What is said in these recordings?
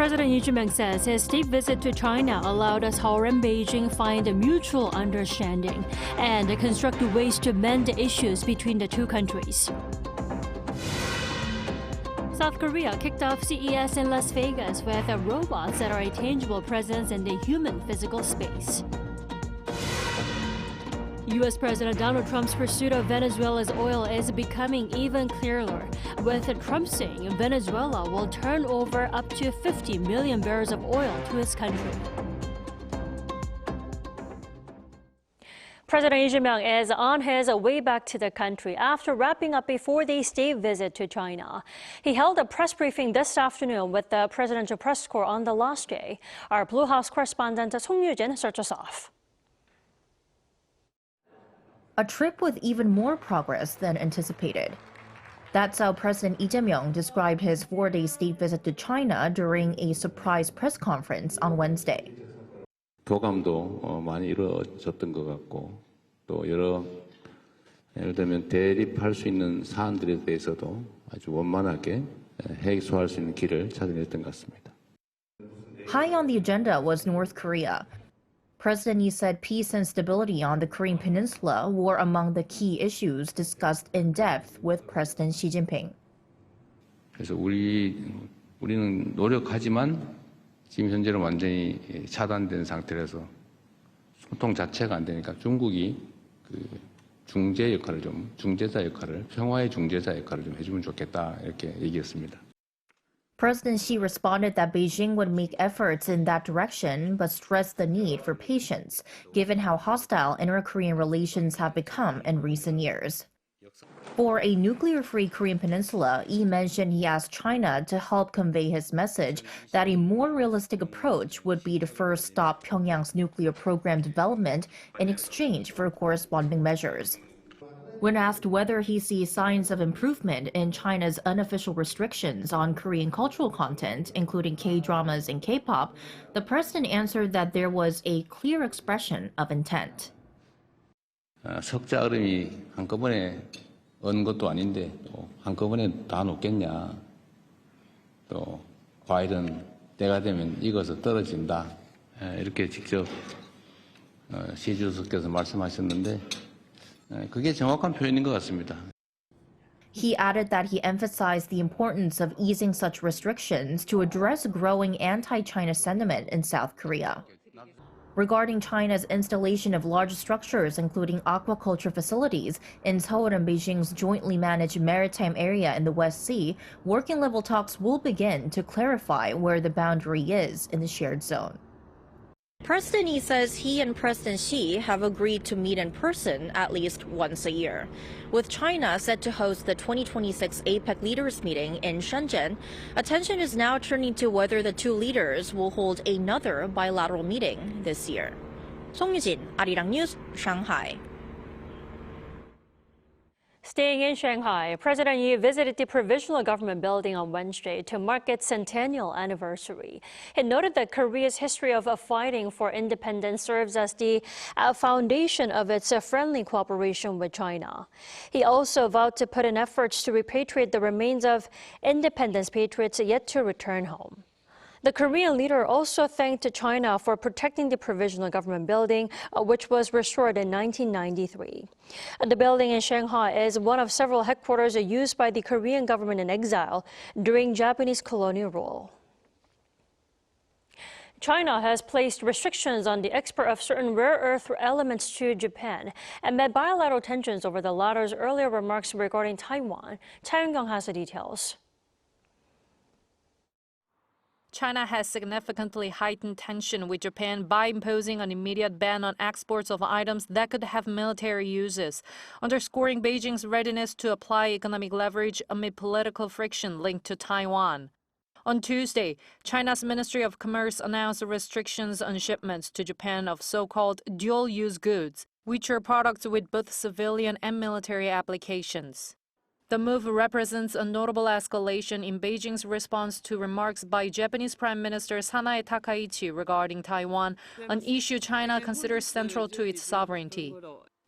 President Xi Jinping says his state visit to China allowed Seoul and Beijing find a mutual understanding and constructive ways to mend the issues between the two countries. South Korea kicked off CES in Las Vegas with robots that are a tangible presence in the human physical space. U.S. President Donald Trump's pursuit of Venezuela's oil is becoming even clearer, with Trump saying Venezuela will turn over up to 50 million barrels of oil to his country. President Xi Jinping is on his way back to the country after wrapping up a 4-day state visit to China. He held a press briefing this afternoon with the presidential press corps on the last day. Our Blue House correspondent Song Yujin starts us off. A trip with even more progress than anticipated. That's how President Lee Jae-myung described his 4-day state visit to China during a surprise press conference on Wednesday. 교감도 많이 이루어졌던 것 같고 또 예를 들면 대립할 수 있는 사안들에 대해서도 아주 원만하게 해소할 수 있는 길을 찾아냈던 것 같습니다. High on the agenda was North Korea. President Lee said peace and stability on the Korean peninsula were among the key issues discussed in depth with President Xi Jinping. 그래서 우리는 노력하지만 지금 현재는 완전히 차단된 상태라서 소통 자체가 안 되니까 중국이 중재자 역할을 평화의 중재자 역할을 좀 해주면 좋겠다 이렇게 얘기했습니다. President Xi responded that Beijing would make efforts in that direction, but stressed the need for patience, given how hostile inter-Korean relations have become in recent years. For a nuclear-free Korean peninsula, Lee mentioned he asked China to help convey his message that a more realistic approach would be to first stop Pyongyang's nuclear program development in exchange for corresponding measures. When asked whether he sees signs of improvement in China's unofficial restrictions on Korean cultural content, including K-dramas and K-pop, the president answered that there was a clear expression of intent. 석자 얼음이 한꺼번에 언 것도 아닌데 또 한꺼번에 다 녹겠냐. 또 과일은 때가 되면 익어서 떨어진다. 이렇게 직접 시 주석께서 말씀하셨는데 그게 정확한 표현인 것 같습니다. He added that he emphasized the importance of easing such restrictions to address growing anti-China sentiment in South Korea. Regarding China's installation of large structures, including aquaculture facilities, in Seoul and Beijing's jointly managed maritime area in the West Sea, working-level talks will begin to clarify where the boundary is in the shared zone. President Lee says he and President Xi have agreed to meet in person at least once a year. With China set to host the 2026 APEC leaders meeting in Shenzhen, attention is now turning to whether the two leaders will hold another bilateral meeting this year. Song Yujin, Arirang News, Shanghai. Staying in Shanghai, President Yi visited the provisional government building on Wednesday to mark its centennial anniversary. He noted that Korea's history of fighting for independence serves as the foundation of its friendly cooperation with China. He also vowed to put in efforts to repatriate the remains of independence patriots yet to return home. The Korean leader also thanked China for protecting the provisional government building, which was restored in 1993. The building in Shanghai is one of several headquarters used by the Korean government in exile during Japanese colonial rule. China has placed restrictions on the export of certain rare earth elements to Japan amid bilateral tensions over the latter's earlier remarks regarding Taiwan. Cha Yun-kyung has the details. China has significantly heightened tension with Japan by imposing an immediate ban on exports of items that could have military uses, underscoring Beijing's readiness to apply economic leverage amid political friction linked to Taiwan. On Tuesday, China's Ministry of Commerce announced restrictions on shipments to Japan of so-called dual-use goods, which are products with both civilian and military applications. The move represents a notable escalation in Beijing's response to remarks by Japanese Prime Minister Sanae Takaichi regarding Taiwan, an issue China considers central to its sovereignty.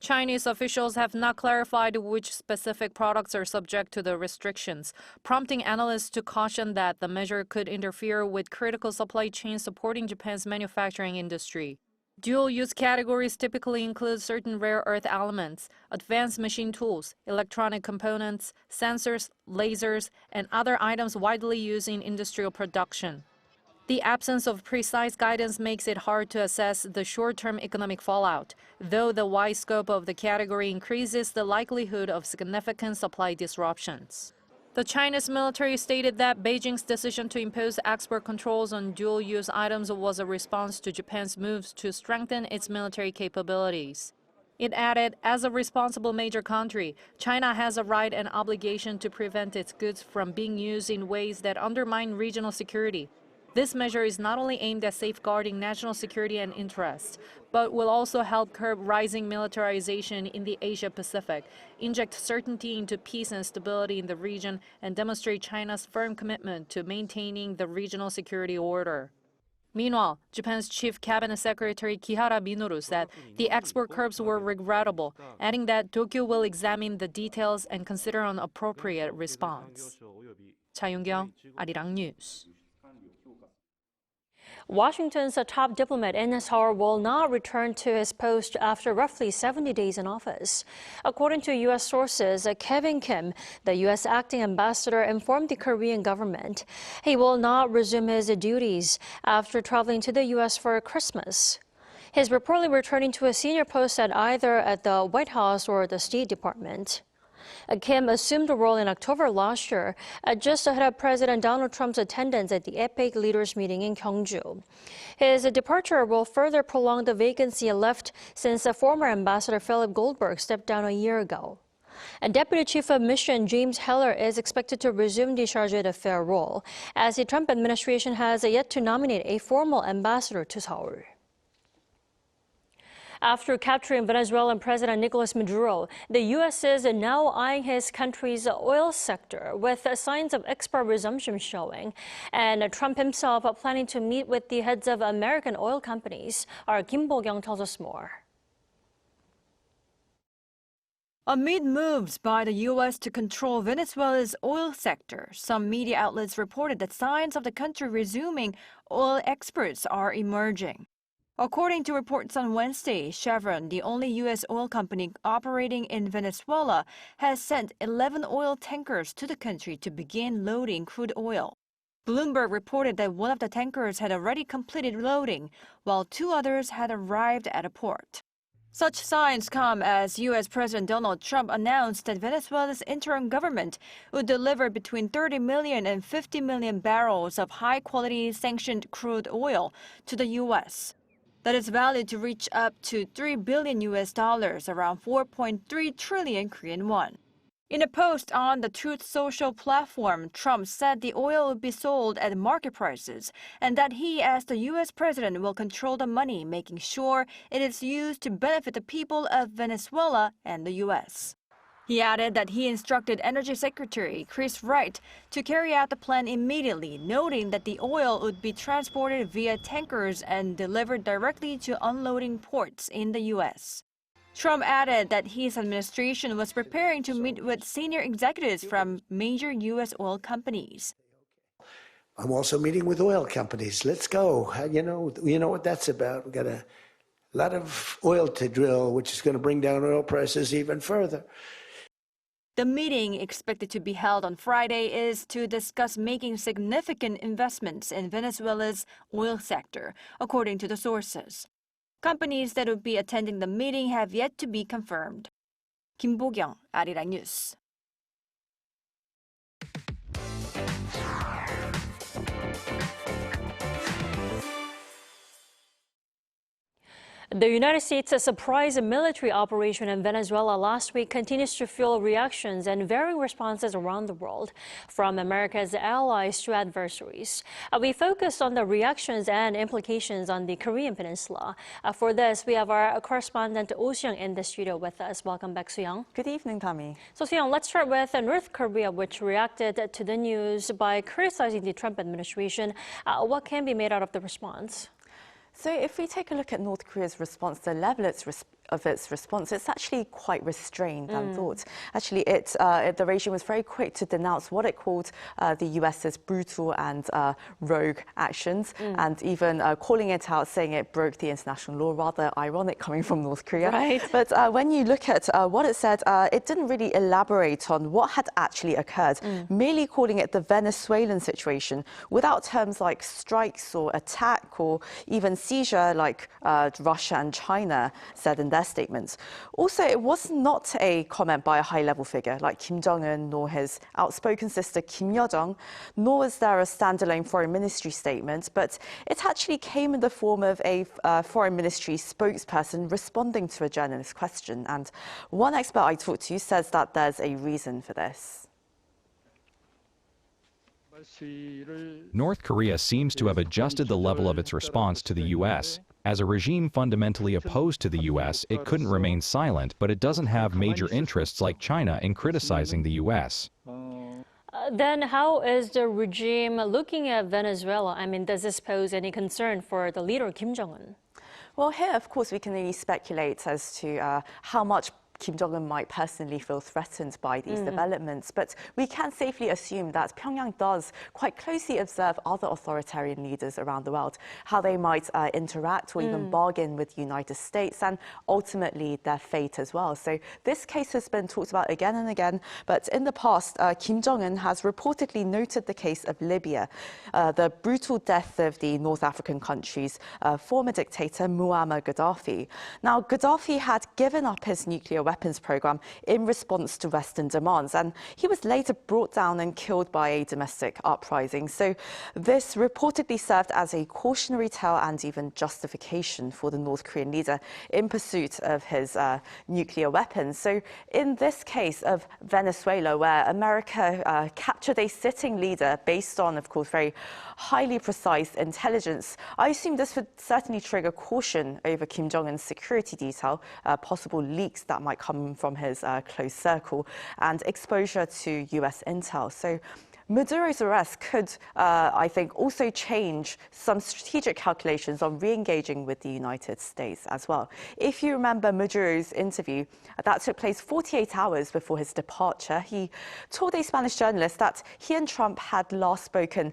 Chinese officials have not clarified which specific products are subject to the restrictions, prompting analysts to caution that the measure could interfere with critical supply chains supporting Japan's manufacturing industry. Dual-use categories typically include certain rare earth elements, advanced machine tools, electronic components, sensors, lasers, and other items widely used in industrial production. The absence of precise guidance makes it hard to assess the short-term economic fallout, though the wide scope of the category increases the likelihood of significant supply disruptions. The Chinese military stated that Beijing's decision to impose export controls on dual-use items was a response to Japan's moves to strengthen its military capabilities. It added, as a responsible major country, China has a right and obligation to prevent its goods from being used in ways that undermine regional security. This measure is not only aimed at safeguarding national security and interests, but will also help curb rising militarization in the Asia-Pacific, inject certainty into peace and stability in the region, and demonstrate China's firm commitment to maintaining the regional security order. Meanwhile, Japan's Chief Cabinet Secretary Kihara Minoru said the export curbs were regrettable, adding that Tokyo will examine the details and consider an appropriate response. Cha Yong-kyung, Arirang News. Washington's top diplomat in Seoul will not return to his post after roughly 70 days in office. According to U.S. sources, Kevin Kim, the U.S. acting ambassador, informed the Korean government he will not resume his duties after traveling to the U.S. for Christmas. He's reportedly returning to a senior post either at the White House or the State Department. Kim assumed the role in October last year, just ahead of President Donald Trump's attendance at the APEC leaders meeting in Gyeongju. His departure will further prolong the vacancy left since former Ambassador Philip Goldberg stepped down a year ago. And Deputy Chief of Mission James Heller is expected to resume the charge d'affaires role, as the Trump administration has yet to nominate a formal ambassador to Seoul. After capturing Venezuelan President Nicolas Maduro, the U.S. is now eyeing his country's oil sector, with signs of export resumption showing. And Trump himself planning to meet with the heads of American oil companies. Our Kim Bo-kyung tells us more. Amid moves by the U.S. to control Venezuela's oil sector, some media outlets reported that signs of the country resuming oil exports are emerging. According to reports on Wednesday, Chevron, the only U.S. oil company operating in Venezuela, has sent 11 oil tankers to the country to begin loading crude oil. Bloomberg reported that one of the tankers had already completed loading, while two others had arrived at a port. Such signs come as U.S. President Donald Trump announced that Venezuela's interim government would deliver between 30 million and 50 million barrels of high-quality sanctioned crude oil to the U.S. That is valued to reach up to $3 billion, around 4.3 trillion Korean won. In a post on the Truth Social platform, Trump said the oil would be sold at market prices and that he, as the U.S. president, will control the money, making sure it is used to benefit the people of Venezuela and the U.S. He added that he instructed Energy Secretary Chris Wright to carry out the plan immediately, noting that the oil would be transported via tankers and delivered directly to unloading ports in the U.S. Trump added that his administration was preparing to meet with senior executives from major U.S. oil companies. I'm also meeting with oil companies. Let's go. You know what that's about. We've got a lot of oil to drill, which is going to bring down oil prices even further. The meeting, expected to be held on Friday, is to discuss making significant investments in Venezuela's oil sector, according to the sources. Companies that would be attending the meeting have yet to be confirmed. Kim Bo-kyung, Arirang News. The United States' surprise military operation in Venezuela last week continues to fuel reactions and varying responses around the world, from America's allies to adversaries. We focused on the reactions and implications on the Korean Peninsula. For this, we have our correspondent Oh Soo-young in the studio with us. Welcome back, Soo-young. Good evening, Tommy. So, Soo-young, let's start with North Korea, which reacted to the news by criticizing the Trump administration. What can be made out of the response? So if we take a look at North Korea's response, the level of its response, it's actually quite restrained than thought. Actually, the regime was very quick to denounce what it called the US's brutal and rogue actions, and even calling it out, saying it broke the international law. Rather ironic coming from North Korea. Right. But when you look at what it said, it didn't really elaborate on what had actually occurred, merely calling it the Venezuelan situation without terms like strikes or attack or even seizure like Russia and China said in their statements. Also, it was not a comment by a high-level figure like Kim Jong-un nor his outspoken sister Kim Yo-jong, nor was there a standalone foreign ministry statement, but it actually came in the form of a foreign ministry spokesperson responding to a journalist's question. And one expert I talked to says that there's a reason for this. North Korea seems to have adjusted the level of its response to the U.S. As a regime fundamentally opposed to the U.S., it couldn't remain silent, but it doesn't have major interests like China in criticizing the U.S. Then how is the regime looking at Venezuela? I mean, does this pose any concern for the leader, Kim Jong-un? Well, here, of course, we can only speculate as to how much Kim Jong-un might personally feel threatened by these developments, but we can safely assume that Pyongyang does quite closely observe other authoritarian leaders around the world, how they might interact or even bargain with the United States, and ultimately their fate as well. So this case has been talked about again and again, but in the past, Kim Jong-un has reportedly noted the case of Libya, the brutal death of the North African country's former dictator Muammar Gaddafi. Now, Gaddafi had given up his nuclear weapons program in response to Western demands, and he was later brought down and killed by a domestic uprising. So this reportedly served as a cautionary tale and even justification for the North Korean leader in pursuit of his nuclear weapons. So in this case of Venezuela, where America captured a sitting leader based on, of course, very highly precise intelligence, I assume this would certainly trigger caution over Kim Jong-un's security detail, possible leaks that might come from his close circle, and exposure to US intel. So Maduro's arrest could, I think, also change some strategic calculations on re-engaging with the United States as well. If you remember Maduro's interview, that took place 48 hours before his departure. He told a Spanish journalist that he and Trump had last spoken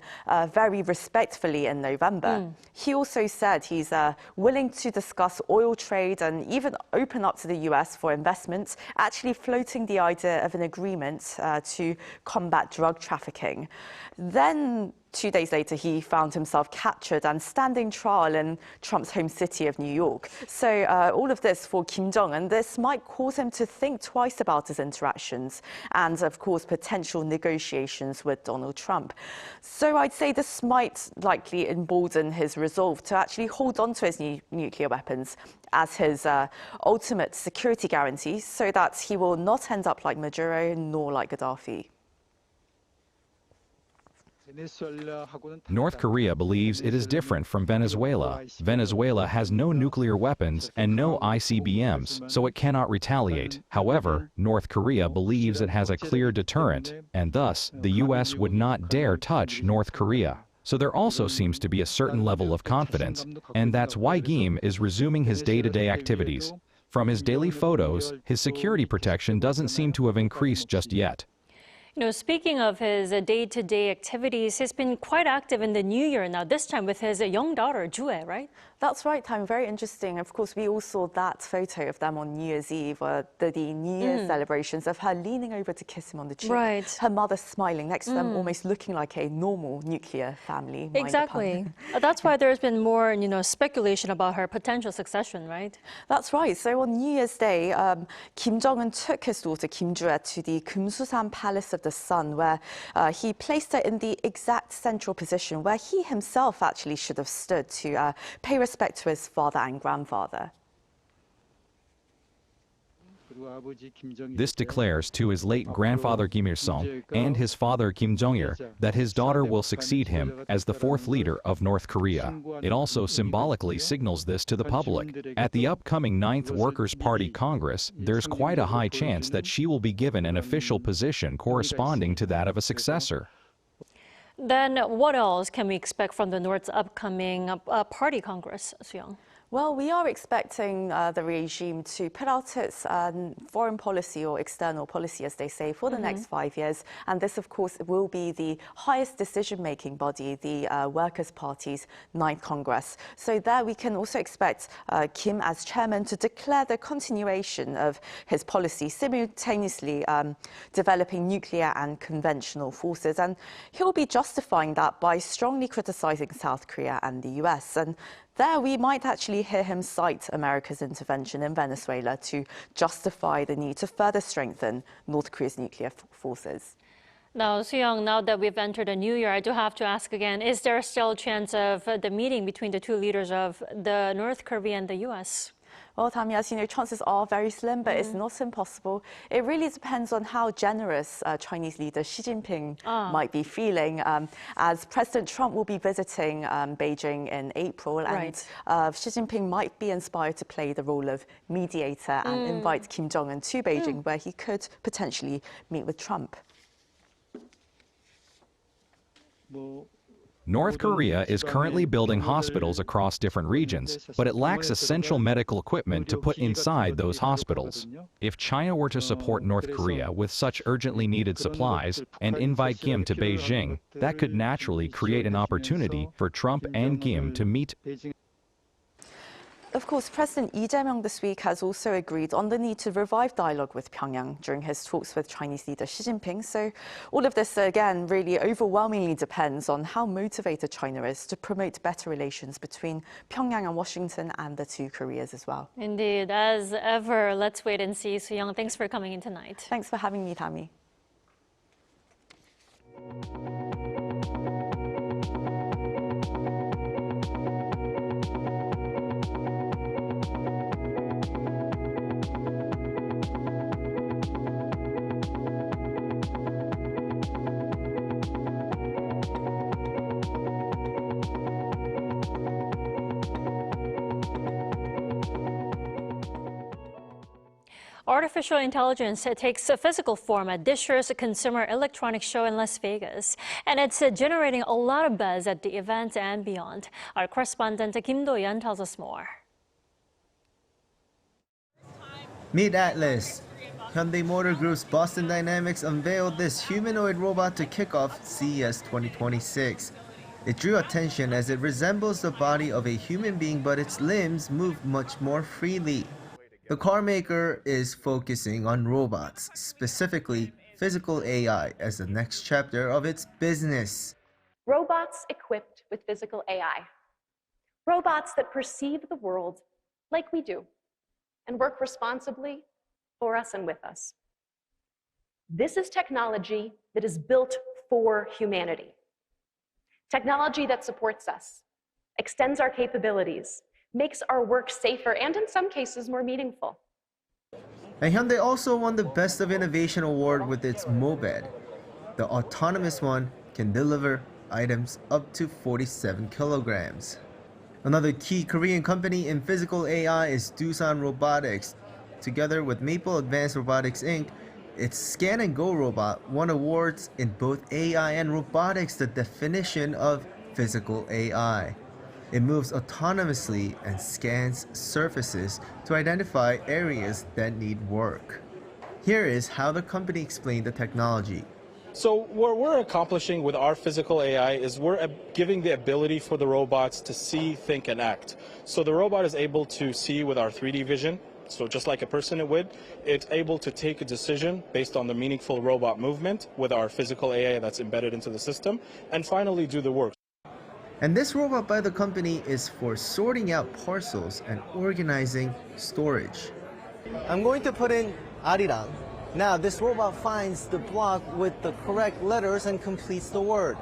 very respectfully in November. He also said he's willing to discuss oil trade and even open up to the US for investments, actually floating the idea of an agreement to combat drug trafficking. Then 2 days later, he found himself captured and standing trial in Trump's home city of New York. So all of this for Kim Jong-un, this might cause him to think twice about his interactions and, of course, potential negotiations with Donald Trump. So I'd say this might likely embolden his resolve to actually hold on to his nuclear weapons as his ultimate security guarantee, so that he will not end up like Maduro nor like Gaddafi. North Korea believes it is different from Venezuela. Venezuela has no nuclear weapons and no ICBMs, so it cannot retaliate. However, North Korea believes it has a clear deterrent, and thus the U.S. would not dare touch North Korea. So there also seems to be a certain level of confidence, and that's why Kim is resuming his day-to-day activities. From his daily photos, his security protection doesn't seem to have increased just yet. You know, speaking of his day-to-day activities, he's been quite active in the new year now, this time with his young daughter, Jue, right? That's right, Tam. Very interesting. Of course, we all saw that photo of them on New Year's Eve, the New Year's celebrations, of her leaning over to kiss him on the cheek. Right. Her mother smiling next to them, almost looking like a normal nuclear family. Exactly. That's why there's been more, speculation about her potential succession, right? That's right. So on New Year's Day, Kim Jong-un took his daughter Kim Jue to the Kumsusan Palace of the Sun, where he placed her in the exact central position where he himself actually should have stood to pay respect to his father and grandfather. This declares to his late grandfather Kim Il-sung and his father Kim Jong-il that his daughter will succeed him as the fourth leader of North Korea. It also symbolically signals this to the public. At the upcoming 9th Workers' Party Congress, there's quite a high chance that she will be given an official position corresponding to that of a successor. Then what else can we expect from the North's upcoming party Congress, Soo-young? Well, we are expecting the regime to put out its foreign policy or external policy, as they say, for the next 5 years. And this, of course, will be the highest decision-making body, the Workers' Party's 9th Congress. So there we can also expect Kim as chairman to declare the continuation of his policy, simultaneously developing nuclear and conventional forces. And he'll be justifying that by strongly criticizing South Korea and the US. And there, we might actually hear him cite America's intervention in Venezuela to justify the need to further strengthen North Korea's nuclear forces. Now, Soo-young, now that we've entered a new year, I do have to ask again, is there still a chance of the meeting between the two leaders of the North Korea and the U.S.? Well, Tammy, as you know, chances are very slim, but it's not impossible. It really depends on how generous Chinese leader Xi Jinping might be feeling, as President Trump will be visiting Beijing in April, and Xi Jinping might be inspired to play the role of mediator and invite Kim Jong-un to Beijing, where he could potentially meet with Trump. North Korea is currently building hospitals across different regions, but it lacks essential medical equipment to put inside those hospitals. If China were to support North Korea with such urgently needed supplies and invite Kim to Beijing, that could naturally create an opportunity for Trump and Kim to meet. Of course, President Lee Jae-myung this week has also agreed on the need to revive dialogue with Pyongyang during his talks with Chinese leader Xi Jinping. So all of this, again, really overwhelmingly depends on how motivated China is to promote better relations between Pyongyang and Washington and the two Koreas as well. Indeed, as ever, let's wait and see. Soo-young, thanks for coming in tonight. Thanks for having me, Tammy. Artificial intelligence takes a physical form at this year's Consumer Electronics Show in Las Vegas, and it's generating a lot of buzz at the event and beyond. Our correspondent Kim Do-yeon tells us more. Meet Atlas. Hyundai Motor Group's Boston Dynamics unveiled this humanoid robot to kick off CES 2026. It drew attention as it resembles the body of a human being, but its limbs move much more freely. The car maker is focusing on robots, specifically physical AI, as the next chapter of its business. Robots equipped with physical AI. Robots that perceive the world like we do and work responsibly for us and with us. This is technology that is built for humanity. Technology that supports us, extends our capabilities, makes our work safer and in some cases more meaningful. And Hyundai also won the Best of Innovation award with its moped. The autonomous one can deliver items up to 47 kilograms. Another key Korean company in physical AI is Doosan Robotics. Together with Maple Advanced Robotics Inc., its Scan and Go robot won awards in both AI and robotics, the definition of physical AI. It moves autonomously and scans surfaces to identify areas that need work. Here is how the company explained the technology. So what we're accomplishing with our physical AI is we're giving the ability for the robots to see, think, and act. So the robot is able to see with our 3D vision. So just like a person would, it's able to take a decision based on the meaningful robot movement with our physical AI that's embedded into the system, and finally do the work. And this robot by the company is for sorting out parcels and organizing storage. I'm going to put in Arirang. Now this robot finds the block with the correct letters and completes the word.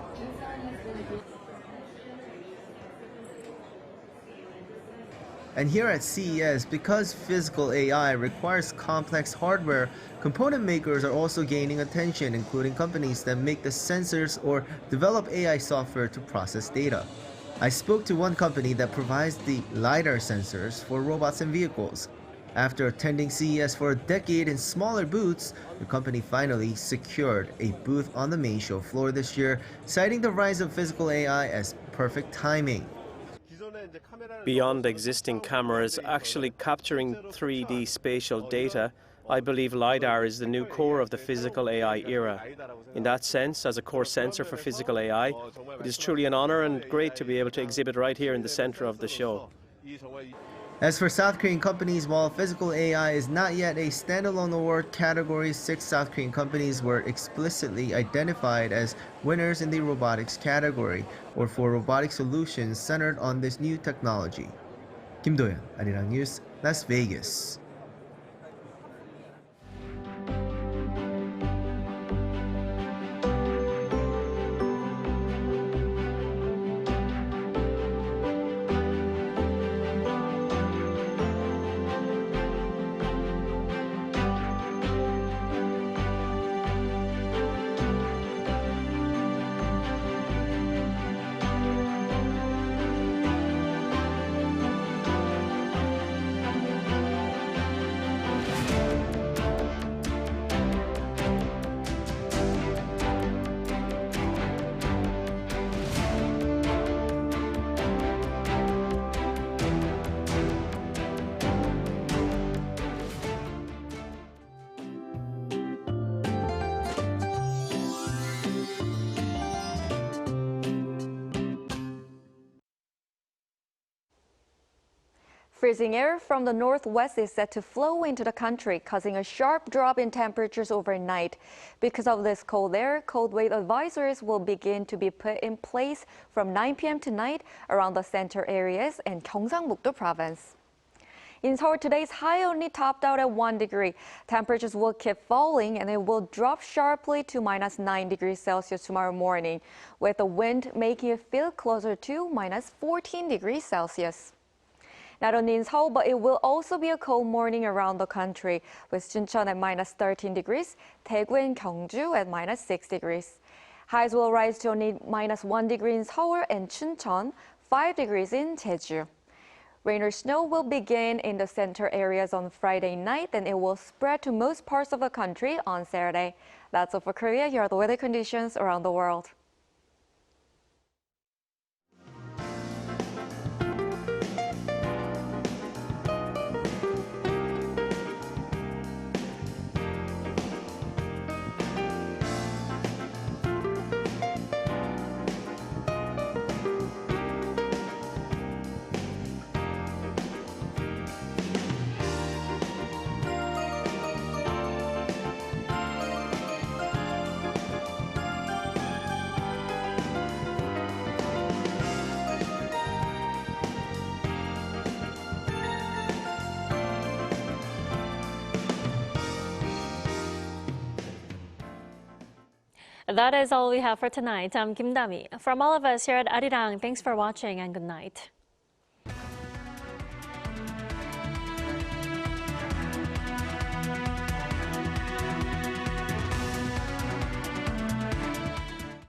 And here at CES, because physical AI requires complex hardware, component makers are also gaining attention, including companies that make the sensors or develop AI software to process data. I spoke to one company that provides the LiDAR sensors for robots and vehicles. After attending CES for a decade in smaller booths, the company finally secured a booth on the main show floor this year, citing the rise of physical AI as perfect timing. Beyond existing cameras actually capturing 3D spatial data, I believe LiDAR is the new core of the physical AI era. In that sense, as a core sensor for physical AI, it is truly an honor and great to be able to exhibit right here in the center of the show. As for South Korean companies, while physical AI is not yet a standalone award category, 6 South Korean companies were explicitly identified as winners in the robotics category, or for robotic solutions centered on this new technology. Kim Do-yeon, Arirang News, Las Vegas. Freezing air from the northwest is set to flow into the country, causing a sharp drop in temperatures overnight. Because of this cold air, cold wave advisories will begin to be put in place from 9 p.m. tonight around the center areas and Gyeongsang-Mukdo province. In Seoul, today's high only topped out at 1 degree. Temperatures will keep falling and it will drop sharply to -9 degrees Celsius tomorrow morning, with the wind making it feel closer to -14 degrees Celsius. Not only in Seoul, but it will also be a cold morning around the country, with Chuncheon at -13 degrees, Daegu and Gyeongju at -6 degrees. Highs will rise to only -1 degree in Seoul and Chuncheon, 5 degrees in Jeju. Rain or snow will begin in the center areas on Friday night, and it will spread to most parts of the country on Saturday. That's all for Korea. Here are the weather conditions around the world. That is all we have for tonight. I'm Kim Dami. From all of us here at Arirang, thanks for watching and good night.